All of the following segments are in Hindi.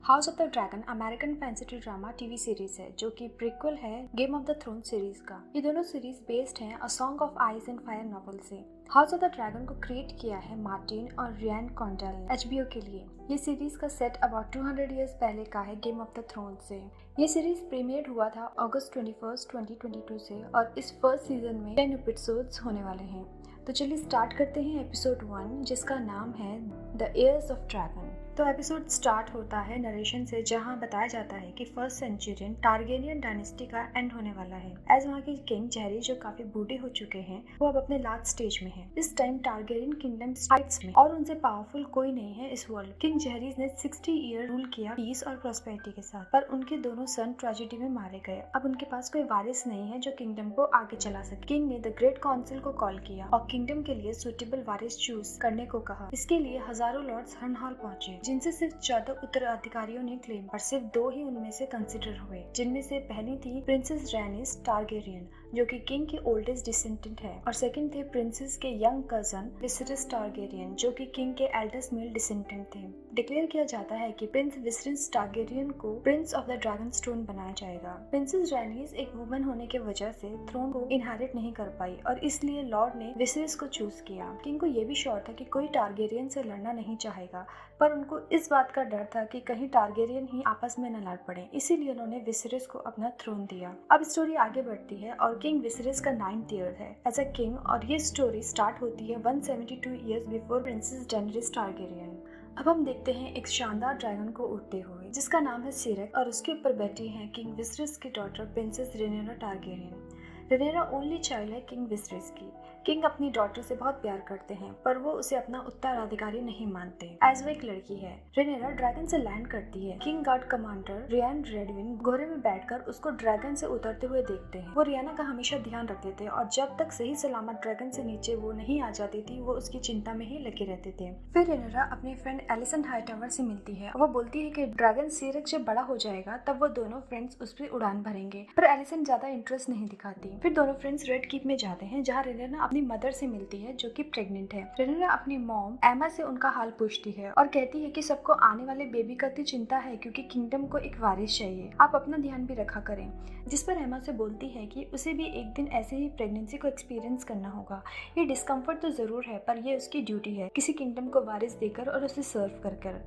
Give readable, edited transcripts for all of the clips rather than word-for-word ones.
House of the Dragon American fantasy drama TV series है जो कि प्रीक्वल है Game of the Throne series का। ये दोनों सीरीज बेस्ड हैं A Song of Ice and Fire novel से। हाउस ऑफ द ड्रैगन को क्रिएट किया है मार्टिन और रियान कॉन्डेल ने HBO के लिए। ये सीरीज का सेट अबाउट 200 इयर्स पहले का है गेम ऑफ द थ्रोन से। ये सीरीज प्रीमियर हुआ था अगस्त 21, 2022 से और इस फर्स्ट सीजन में 10 एपिसोड्स होने वाले हैं। तो चलिए स्टार्ट करते हैं एपिसोड 1 जिसका नाम है द एयर्स ऑफ ड्रैगन। तो एपिसोड स्टार्ट होता है नरेशन से जहां बताया जाता है कि फर्स्ट सेंचुरियन टारगेरियन डायनेस्टी का एंड होने वाला है। एज वहां के किंग जेहरी जो काफी बूढ़े हो चुके हैं वो अब अपने लास्ट स्टेज में हैं। इस टाइम टारगेरियन किंगडम फाइट्स में और उनसे पावरफुल कोई नहीं है इस वर्ल्ड। किंग जेहरी ने 60 ईयर रूल किया पीस और प्रॉस्पेरिटी के साथ, पर उनके दोनों सन ट्रेजेडी में मारे गए। अब उनके पास कोई वारिस नहीं है जो किंगडम को आगे चला सके। किंग ने द ग्रेट काउंसिल को कॉल किया और किंगडम के लिए सुटेबल वारिस चूज करने को कहा। इसके लिए हजारों लॉर्ड्स हॉल पहुंचे जिनसे सिर्फ 14 उत्तराधिकारियों ने क्लेम और सिर्फ 2 ही उनमें से कंसिडर हुए, जिनमें से पहली थी प्रिंसेस रैनिस टारगेरियन जो कि किंग के ओल्डेस्ट डिसेंडेंट है और सेकंड थे प्रिंसेस के यंग कजन विसरिस टारगेरियन जो कि किंग के एल्डेस्ट मेल डिसेंडेंट थे। डिक्लेयर किया जाता है कि प्रिंस विसरिस टारगेरियन को Prince of the dragon stone बनाया जाएगा। प्रिंसेस रैनिस एक वुमन होने की वजह से थ्रोन को इनहेरिट नहीं कर पाई और इसलिए लॉर्ड ने विसरिस को चूज किया। किंग को ये भी श्योर था कि कोई टारगेरियन से लड़ना नहीं चाहेगा, पर उनको इस बात का डर था कि कहीं टारगेरियन ही आपस में न लड़ पड़े, इसीलिए उन्होंने विसरिस को अपना थ्रोन दिया। अब स्टोरी आगे बढ़ती है और किंग विसरिस का 9th ईयर है एज अ किंग और ये स्टोरी स्टार्ट होती है 172 इयर्स बिफोर प्रिंसेस डेनरिस टारगेरियन। अब हम देखते हैं एक शानदार ड्रैगन को उड़ते हुए जिसका नाम है सिरेक और उसके ऊपर बैठी है किंग विसरिस की daughter princess Rhaenyra Targaryen. Rhaenyra only child है किंग विसरिस की। किंग अपनी डॉटर से बहुत प्यार करते हैं पर वो उसे अपना उत्तराधिकारी नहीं मानते एज वो एक लड़की है। रेनेरा ड्रैगन से लैंड करती है। किंग गार्ड कमांडर रियान रेडविन घोड़े में बैठकर उसको ड्रैगन से उतरते हुए देखते हैं। वो रियाना का हमेशा ध्यान रखते थे और जब तक सही सलामत ड्रैगन से नीचे वो नहीं आ जाती थी वो उसकी चिंता में ही लगे रहते थे। फिर रेनेरा अपनी फ्रेंड एलिसन हाईटावर से मिलती है। वो बोलती है कि ड्रैगन सिरेक जब बड़ा हो जाएगा तब वो दोनों फ्रेंड्स उस पर उड़ान भरेंगे, पर एलिसन ज्यादा इंटरेस्ट नहीं दिखाती। फिर दोनों फ्रेंड्स रेड कीप में जाते हैं जहाँ रेनेरा अपनी मदर से मिलती है जो कि प्रेग्नेंट है। रेनेरा अपनी मॉम एमा से उनका हाल पूछती है और कहती है कि सबको आने वाले बेबी का इतनी चिंता है क्योंकि किंगडम को एक वारिस चाहिए, आप अपना ध्यान भी रखा करें। जिस पर एमा से बोलती है कि उसे भी एक दिन ऐसे ही प्रेगनेंसी को एक्सपीरियंस करना होगा। ये डिस्कम्फर्ट तो जरूर है पर ये उसकी ड्यूटी है किसी किंगडम को वारिस देकर और उसे सर्व कर।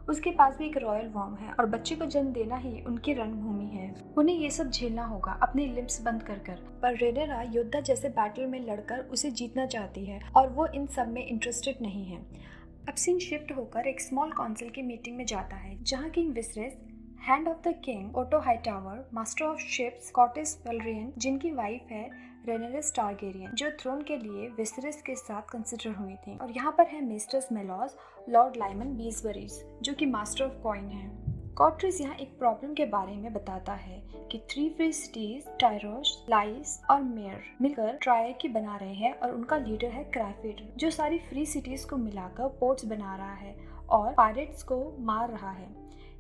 उसके पास भी एक रॉयल वॉर्म है और बच्चे को जन्म देना ही उनकी रणभूमि है। उन्हें ये सब झेलना होगा अपने लिप्स बंद कर। पर रेनेरा योद्धा जैसे बैटल में लड़कर उसे जीतना चाहती है और वो इन सब में इंटरेस्टेड नहीं है। अब सीन शिफ्ट होकर एक स्मॉल काउंसिल की मीटिंग में जाता है जहाँ king Viserys, hand of the king Otto Hightower, master of ships स्कॉटिस वेलरियन जिनकी वाइफ है रेनेरिस टारगेरियन जो थ्रोन के लिए विसरिस के साथ कंसिडर हुई थी, और यहाँ पर है मिस्टर्स मेलॉस लॉर्ड लाइमन बीसबरीज जो कि मास्टर ऑफ कॉइन है। कॉर्ट्रिस यहाँ एक प्रॉब्लम के बारे में बताता है कि 3 फ्री सिटीज टायरोस, लाइस और मेयर मिलकर ट्राय की बना रहे हैं और उनका लीडर है क्राइफिड जो सारी फ्री सिटीज को मिलाकर पोर्ट्स बना रहा है और पायरेट्स को मार रहा है।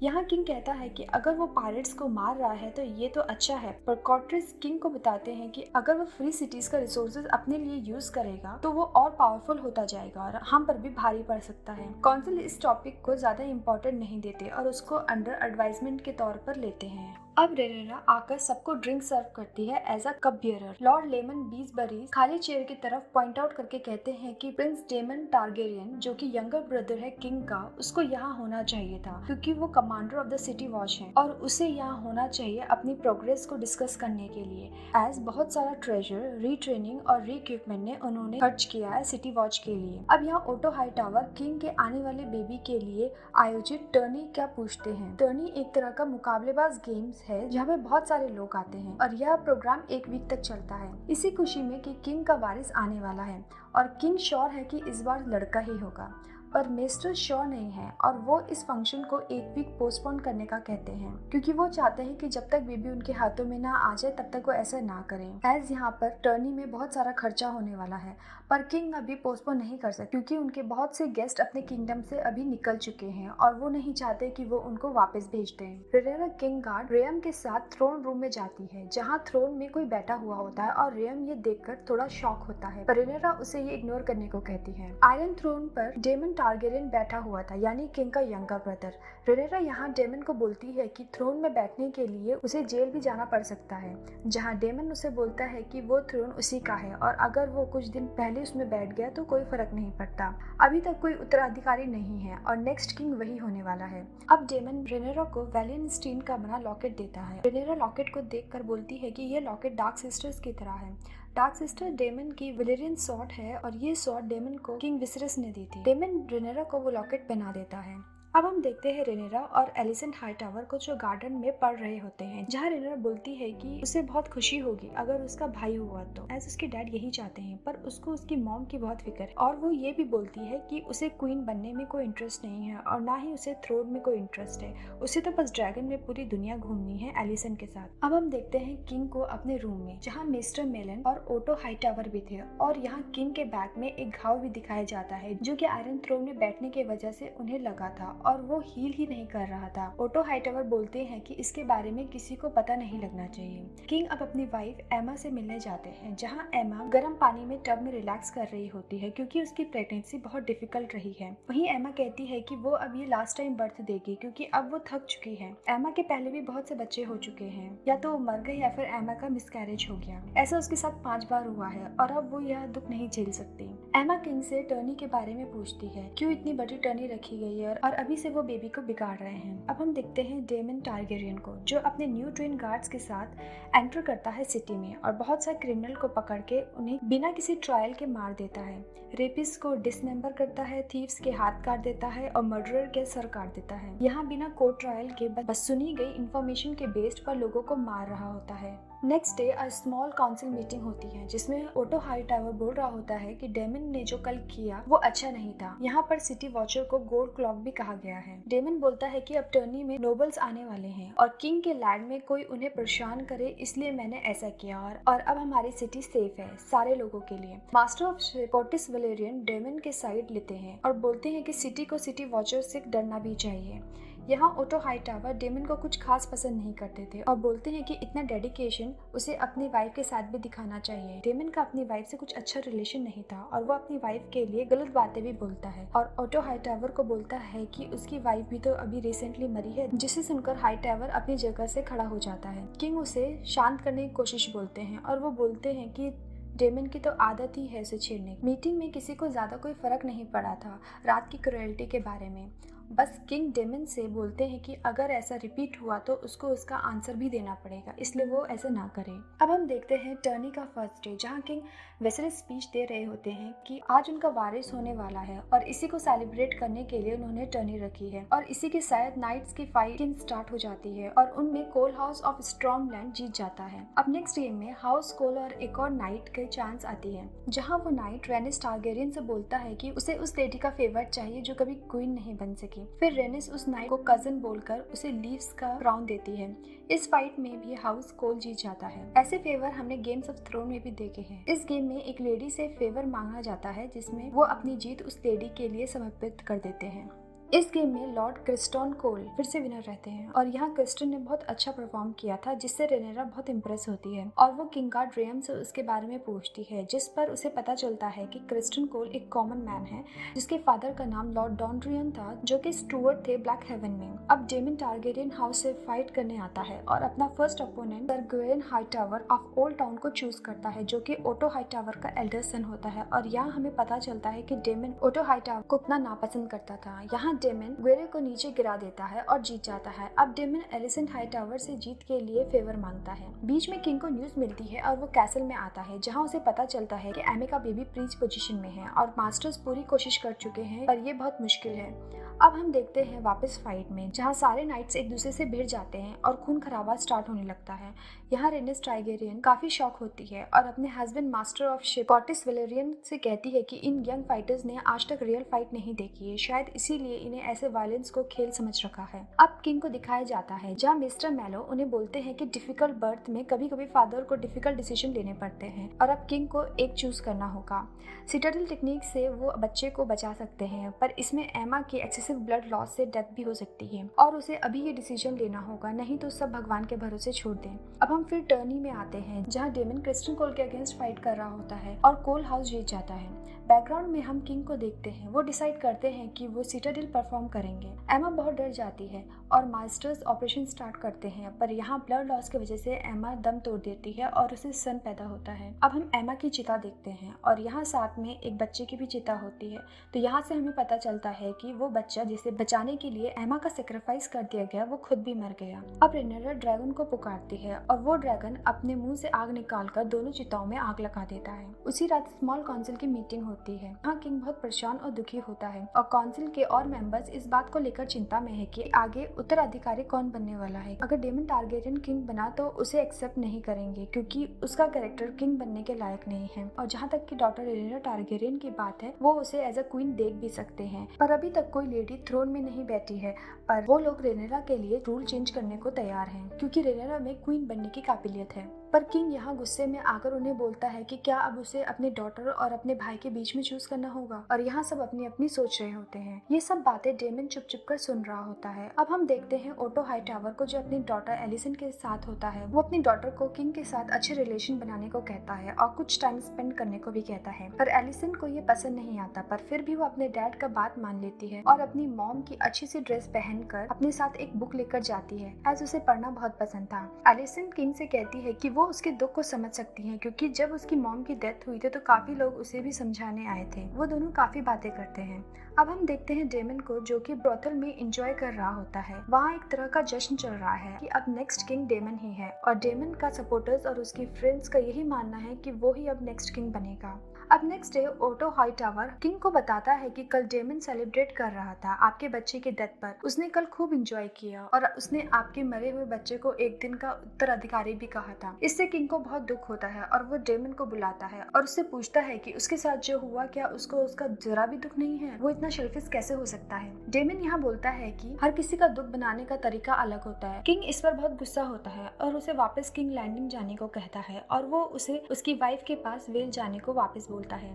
यहाँ किंग कहता है कि अगर वो पायरेट्स को मार रहा है तो ये तो अच्छा है, पर कॉर्ट्रिस किंग को बताते हैं कि अगर वो फ्री सिटीज का रिसोर्सेज अपने लिए यूज करेगा तो वो और पावरफुल होता जाएगा और हम पर भी भारी पड़ सकता है। काउंसिल इस टॉपिक को ज्यादा इम्पोर्टेंट नहीं देते और उसको अंडर एडवाइजमेंट के तौर पर लेते हैं। अब रेनेरा आकर सबको ड्रिंक सर्व करती है as a cup bearer. Lord Lyman Beesbury's खाली चेयर की तरफ पॉइंट आउट करके कहते हैं कि प्रिंस डेमन टारगेरियन जो कि यंगर ब्रदर है किंग का, उसको यहाँ होना चाहिए था क्योंकि वो commander of the city watch है और उसे यहाँ होना चाहिए अपनी प्रोग्रेस को डिस्कस करने के लिए। एज बहुत सारा ट्रेजर, रीट्रेनिंग और रीइक्विपमेंट ने उन्होंने खर्च किया है सिटी वॉच के लिए। अब यहाँ ओटो हाईटावर किंग के आने वाले बेबी के लिए आयोजित टर्नी क्या पूछते हैं। टर्नी एक तरह का मुकाबलेबाज गेम्स है जहाँ पे बहुत सारे लोग आते हैं और यह प्रोग्राम 1 वीक तक चलता है इसी खुशी में कि किंग का वारिस आने वाला है और किंग श्योर है कि इस बार लड़का ही होगा, पर मेस्टर श्योर नहीं है और वो इस फंक्शन को 1 वीक पोस्टपोन करने का कहते हैं क्योंकि वो चाहते हैं कि जब तक बेबी उनके हाथों में ना आ जाए तब तक वो ऐसा ना करें। एज यहाँ पर टर्नी में बहुत सारा खर्चा होने वाला है पर किंग अभी पोस्टपोन नहीं कर सकते क्योंकि उनके बहुत से गेस्ट अपने किंगडम से अभी निकल चुके हैं और वो नहीं चाहते कि वो उनको वापस भेज दें। रेनेरा किंग गार्ड रेयम के साथ थ्रोन रूम में जाती है जहाँ थ्रोन में कोई बैठा हुआ होता है और रेयम ये देखकर थोड़ा शॉक होता है पर रेनेरा उसे ये इग्नोर करने को कहती है। आयरन थ्रोन पर डेमन टारगेरियन बैठा हुआ था, यानी किंग का यंगर ब्रदर। रेनेरा यहाँ डेमन को बोलती है कि थ्रोन में बैठने के लिए उसे जेल भी जाना पड़ सकता है, जहाँ डेमन उसे बोलता है कि वो थ्रोन उसी का है और अगर वो कुछ दिन पहले उसमें बैठ गया तो कोई फर्क नहीं पड़ता। अभी तक कोई उत्तराधिकारी नहीं है और नेक्स्ट किंग वही होने वाला है। अब डेमन रेनेरा को वैलियन स्टीन का बना लॉकेट देता है। रेनेरा लॉकेट को देखकर बोलती है कि ये लॉकेट डार्क सिस्टर्स की तरह है। डार्क सिस्टर डेमन की वेलेरियन सॉर्ड है और ये सॉर्ड डेमन को किंग विसरस ने दी थी। डेमन रेनेरा को वो लॉकेट पहना देता है। अब हम देखते हैं रेनेरा और एलिसेंट हाईटावर को जो गार्डन में पढ़ रहे होते हैं, जहाँ रेनेरा बोलती है कि उसे बहुत खुशी होगी अगर उसका भाई हुआ तो, एज उसके डैड यही चाहते हैं, पर उसको उसकी मॉम की बहुत फिक्र है। और वो ये भी बोलती है कि उसे क्वीन बनने में कोई इंटरेस्ट नहीं है और ना ही उसे थ्रोन में कोई इंटरेस्ट है, उसे तो बस ड्रैगन में पूरी दुनिया घूमनी है एलिसेंट के साथ। अब हम देखते हैं किंग को अपने रूम में, जहाँ मिस्टर मेलन और ओटो हाईटावर भी थे और यहाँ किंग के बैक में एक घाव भी दिखाया जाता है जो कि आयरन थ्रोन में बैठने की वजह से उन्हें लगा था और वो हील ही नहीं कर रहा था। ओटो हाईटावर बोलते हैं कि इसके बारे में किसी को पता नहीं लगना चाहिए। किंग अब अपनी वाइफ एमा से मिलने जाते हैं, जहां एमा गर्म पानी में टब में रिलैक्स कर रही होती है क्योंकि उसकी प्रेगनेंसी बहुत डिफिकल्ट रही है। वहीं एमा कहती है कि वो अब ये लास्ट टाइम बर्थ देगी क्योंकि अब वो थक चुकी है। एमा के पहले भी बहुत से बच्चे हो चुके हैं, या तो वो मर गए या फिर एमा का मिसकैरेज हो गया। ऐसा उसके साथ 5 बार हुआ है और अब वो यह दुख नहीं झेल सकती। एमा किंग से टर्नी के बारे में पूछती है, क्यों इतनी बड़ी टर्नी रखी गई है और अभी से वो बेबी को बिगाड़ रहे हैं। अब हम देखते हैं डेमन टारगेरियन को, जो अपने न्यू ट्रेन गार्ड्स के साथ एंटर करता है सिटी में और बहुत सारे क्रिमिनल को पकड़ के उन्हें बिना किसी ट्रायल के मार देता है। रेपिस्ट को डिसमेंबर करता है, थीव्स के हाथ काट देता है और मर्डरर के सर काट देता है। यहाँ बिना कोर्ट ट्रायल के बस सुनी गई इंफॉर्मेशन के बेस्ड पर लोगों को मार रहा होता है। Next day a small council meeting होती है जिसमें ओटो हाईटावर बोल रहा होता है कि डेमन ने जो कल किया वो अच्छा नहीं था। यहाँ पर सिटी वॉचर को गोल्ड क्लॉक भी कहा गया है। डेमन बोलता है कि अब टर्नी में नोबल्स आने वाले हैं और किंग के लैंड में कोई उन्हें परेशान करे, इसलिए मैंने ऐसा किया और अब हमारी सिटी सेफ है सारे लोगों के लिए। मास्टर ऑफ शेपोर्टिस वेलेरियन डेमन के साइड लेते हैं और बोलते हैं कि सिटी को सिटी वॉचर से डरना भी चाहिए। यहाँ ओटो हाईटावर डेमन को कुछ खास पसंद नहीं करते थे और बोलते हैं कि इतना डेडिकेशन उसे अपनी वाइफ के साथ भी दिखाना चाहिए। डेमन का अपनी वाइफ से कुछ अच्छा रिलेशन नहीं था और वो अपनी वाइफ के लिए गलत बातें भी बोलता है और ओटो हाईटावर को बोलता है कि उसकी वाइफ भी तो अभी रिसेंटली मरी है, जिसे सुनकर हाईटावर अपनी जगह से खड़ा हो जाता है। किंग उसे शांत करने की कोशिश बोलते हैं और वो बोलते हैं कि डेमन की तो आदत ही है उसे छेड़ने की। मीटिंग में किसी को ज्यादा कोई फर्क नहीं पड़ा था रात की क्रुएल्टी के बारे में। बस किंग डेमन से बोलते हैं कि अगर ऐसा रिपीट हुआ तो उसको उसका आंसर भी देना पड़ेगा, इसलिए वो ऐसा ना करे। अब हम देखते हैं टर्नी का फर्स्ट डे, जहाँ किंग वेसेलिस स्पीच दे रहे होते हैं कि आज उनका वारिस होने वाला है और इसी को सेलिब्रेट करने के लिए उन्होंने टर्नी रखी है और इसी के शायद नाइट्स की फाइटिंग स्टार्ट हो जाती है और उनमें कोल हाउस ऑफ स्ट्रॉमलैंड जीत जाता है। अब नेक्स्ट गेम में हाउस कोल और एक और नाइट के चांस आती है, जहाँ वो नाइट रेनिस टारगेरियन से बोलता है कि उसे उस लेडी का फेवरेट चाहिए जो कभी क्वीन नहीं बन सकी। फिर रेनिस उस नाइट को कजन बोलकर उसे लीव्स का क्राउन देती है। इस फाइट में भी हाउस कोल जीत जाता है। ऐसे फेवर हमने गेम्स ऑफ थ्रोन में भी देखे हैं। इस गेम में एक लेडी से फेवर मांगा जाता है जिसमें वो अपनी जीत उस लेडी के लिए समर्पित कर देते हैं। इस गेम में लॉर्ड क्रिस्टन कोल फिर से विनर रहते हैं और यहाँ क्रिस्टन ने बहुत अच्छा परफॉर्म किया था, जिससे रेनेरा बहुत इम्प्रेस होती है और वो किंगार्ड रेम से उसके बारे में पूछती है, जिस पर उसे पता चलता है कि क्रिस्टन कोल एक कॉमन मैन है जिसके फादर का नाम लॉर्ड डॉन्ड्रियन था, जो कि स्टुअर्ट थे ब्लैक हेवन में। अब डेमन टारगेरियन हाउस से फाइट करने आता है और अपना first opponent sir Gwen Hightower of old town को चूज करता है, जो कि ओटो हाईटावर का एल्डर सन होता है। और यहाँ हमें पता चलता है कि डेमन ओटो हाईटावर को उतना नापसंद करता था। यहाँ डेमन ग्वेरे को नीचे गिरा देता है और जीत जाता है। अब डेमन एलिसेंट हाईटावर से जीत के लिए फेवर मांगता है। बीच में किंग को न्यूज मिलती है और वो कैसल में आता है, जहाँ उसे पता चलता है कि एमी का बेबी प्रीच पोजीशन में है और मास्टर्स पूरी कोशिश कर चुके हैं पर ये बहुत मुश्किल है। अब हम देखते हैं वापस फाइट में, जहाँ सारे नाइट्स एक दूसरे से भिड़ जाते हैं और खून खराबा स्टार्ट होने लगता है। यहाँ रेनिस टारगेरियन काफी शॉक होती है और अपने हस्बैंड मास्टर ऑफ शेपोर्टिस वेलेरियन से कहती है कि इन यंग फाइटर्स ने आज तक रियल फाइट नहीं देखी है, शायद इसीलिए इन्हें ऐसे वायलेंस को खेल समझ रखा है। अब किंग को दिखाया जाता है जहाँ मिस्टर मैलो उन्हें बोलते हैं कि डिफिकल्ट बर्थ में कभी कभी फादर को डिफिकल्ट डिसीजन लेने पड़ते हैं और अब किंग को एक चूज करना होगा। सिटाडेल टेक्निक से वो बच्चे को बचा सकते हैं, पर इसमें एमा की एक्सेसिव ब्लड लॉस से डेथ भी हो सकती है और उसे अभी ये डिसीजन लेना होगा, नहीं तो सब भगवान के भरोसे छोड़ दें। अब हम फिर टर्नी में आते हैं जहाँ डेमन क्रिस्टन कोल के अगेंस्ट फाइट कर रहा होता है और कोल हाउस जीत जाता है। बैकग्राउंड में हम किंग को देखते हैं, वो डिसाइड करते हैं कि वो सिटाडेल परफॉर्म करेंगे। एमा बहुत डर जाती है और मास्टर्स ऑपरेशन स्टार्ट करते हैं, पर यहाँ ब्लड लॉस की वजह से एमा दम तोड़ देती है और उसे सन पैदा होता है। अब हम एमा की चिता देखते हैं और यहाँ साथ में एक बच्चे की भी चिता होती है, तो यहाँ से हमें पता चलता है कि वो बच्चा जिसे बचाने के लिए एमा का सेक्रीफाइस कर दिया गया वो खुद भी मर गया। अब रेनेरा ड्रैगन को पुकारती है और वो ड्रैगन अपने मुंह से आग निकालकर दोनों चिताओं में आग लगा देता है। उसी रात स्मॉल काउंसिल की मीटिंग होती है। यहाँ किंग बहुत परेशान और दुखी होता है और काउंसिल के और मेंबर्स इस बात को लेकर चिंता में है कि आगे उत्तराधिकारी कौन बनने वाला है। अगर डेमन टारगेरियन किंग बना तो उसे एक्सेप्ट नहीं करेंगे क्योंकि उसका कैरेक्टर किंग बनने के लायक नहीं है, और जहाँ तक कि डॉक्टर रेनेरा टारगेरियन की बात है वो उसे एज अ क्वीन देख भी सकते हैं, पर अभी तक कोई लेडी थ्रोन में नहीं बैठी है। पर वो लोग रेनेरा के लिए रूल चेंज करने को तैयार हैं क्योंकि रेनेरा में क्वीन बनने की काबिलियत है। पर किंग यहाँ गुस्से में आकर उन्हें बोलता है कि क्या अब उसे अपने डॉटर और अपने भाई के बीच में चूज करना होगा, और यहाँ सब अपनी अपनी सोच रहे होते हैं। ये सब बातें डेमन चुप चुप कर सुन रहा होता है। अब हम देखते हैं ओटो हाईटावर को जो अपनी डॉटर एलिसन के साथ होता है। वो अपनी डॉटर को किंग के साथ अच्छे रिलेशन बनाने को कहता है और कुछ टाइम स्पेंड करने को भी कहता है, पर एलिसन को ये पसंद नहीं आता। पर फिर भी वो अपने डैड का बात मान लेती है और अपनी मॉम की अच्छी सी ड्रेस पहनकर अपने साथ एक बुक लेकर जाती है, एज उसे पढ़ना बहुत पसंद था। एलिसन किंग से कहती है कि वो उसके दुख को समझ सकती है क्योंकि जब उसकी मॉम की डेथ हुई थी तो काफी लोग उसे भी समझाने आए थे। वो दोनों काफी बातें करते हैं। अब हम देखते हैं डेमन को जो कि ब्रोथल में एंजॉय कर रहा होता है। वहाँ एक तरह का जश्न चल रहा है कि अब नेक्स्ट किंग डेमन ही है, और डेमन का सपोर्टर्स और उसके फ्रेंड्स का यही मानना है कि वो ही अब नेक्स्ट किंग बनेगा। अब next day Otto Hightower king को बताता है कि कल डेमन सेलिब्रेट कर रहा था आपके बच्चे की डेथ पर। उसने कल खूब एंजॉय किया और उसने आपके मरे हुए बच्चे को एक दिन का उत्तराधिकारी भी कहा था। इससे किंग को बहुत दुख होता है और वो डेमन को बुलाता है और उससे पूछता है कि उसके साथ जो हुआ क्या उसको उसका जरा भी दुख नहीं है, वो इतना शेल्फिश कैसे हो सकता है। डेमन यहाँ बोलता है कि हर किसी का दुख बनाने का तरीका अलग होता है। किंग इस पर बहुत गुस्सा होता है और उसे वापस किंग लैंडिंग जाने को कहता है और वो उसे उसकी वाइफ के पास वेल जाने को वापस बोलता है।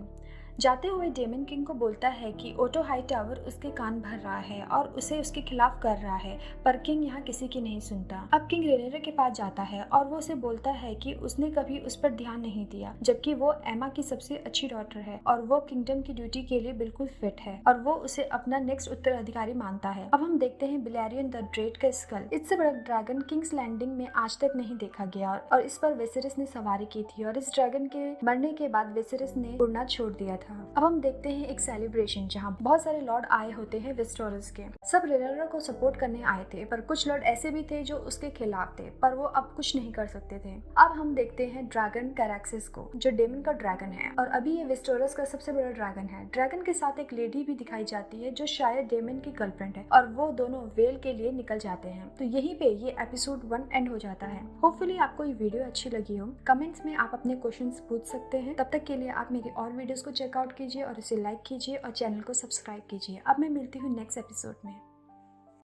जाते हुए डेमन किंग को बोलता है कि ओटो हाईटावर उसके कान भर रहा है और उसे उसके खिलाफ कर रहा है, पर किंग यहाँ किसी की नहीं सुनता। अब किंग रेनेरा के पास जाता है और वो उसे बोलता है कि उसने कभी उस पर ध्यान नहीं दिया, जबकि वो एमा की सबसे अच्छी डॉटर है और वो किंगडम की ड्यूटी के लिए बिल्कुल फिट है और वो उसे अपना नेक्स्ट उत्तराधिकारी मानता है। अब हम देखते हैं बिलेरियन द ग्रेट का स्कल। इससे बड़ा ड्रैगन किंग्स लैंडिंग में आज तक नहीं देखा गया और इस पर वेसेरिस ने सवारी की थी और इस ड्रैगन के मरने के बाद वेसेरिस ने उड़ना छोड़ दिया था। अब हम देखते हैं एक सेलिब्रेशन जहाँ बहुत सारे लॉर्ड आए होते हैं वेस्टोरस के। सब रेनेरा को सपोर्ट करने आए थे, पर कुछ लॉर्ड ऐसे भी थे जो उसके खिलाफ थे, पर वो अब कुछ नहीं कर सकते थे। अब हम देखते हैं ड्रैगन कैरेक्सिस को जो डेमन का ड्रैगन है और अभी ये वेस्टोरस का सबसे बड़ा ड्रैगन है। ड्रैगन के साथ एक लेडी भी दिखाई जाती है जो शायद डेमन की गर्लफ्रेंड है और वो दोनों वेल के लिए निकल जाते हैं। तो यहीं पे ये एपिसोड 1 एंड हो जाता है। होपफुली आपको ये वीडियो अच्छी लगी हो। कमेंट्स में आप अपने क्वेश्चंस पूछ सकते हैं। तब तक के लिए आप मेरी और वीडियोस को चेकआउट कीजिए और इसे लाइक कीजिए और चैनल को सब्सक्राइब कीजिए। अब मैं मिलती हूँ नेक्स्ट एपिसोड में।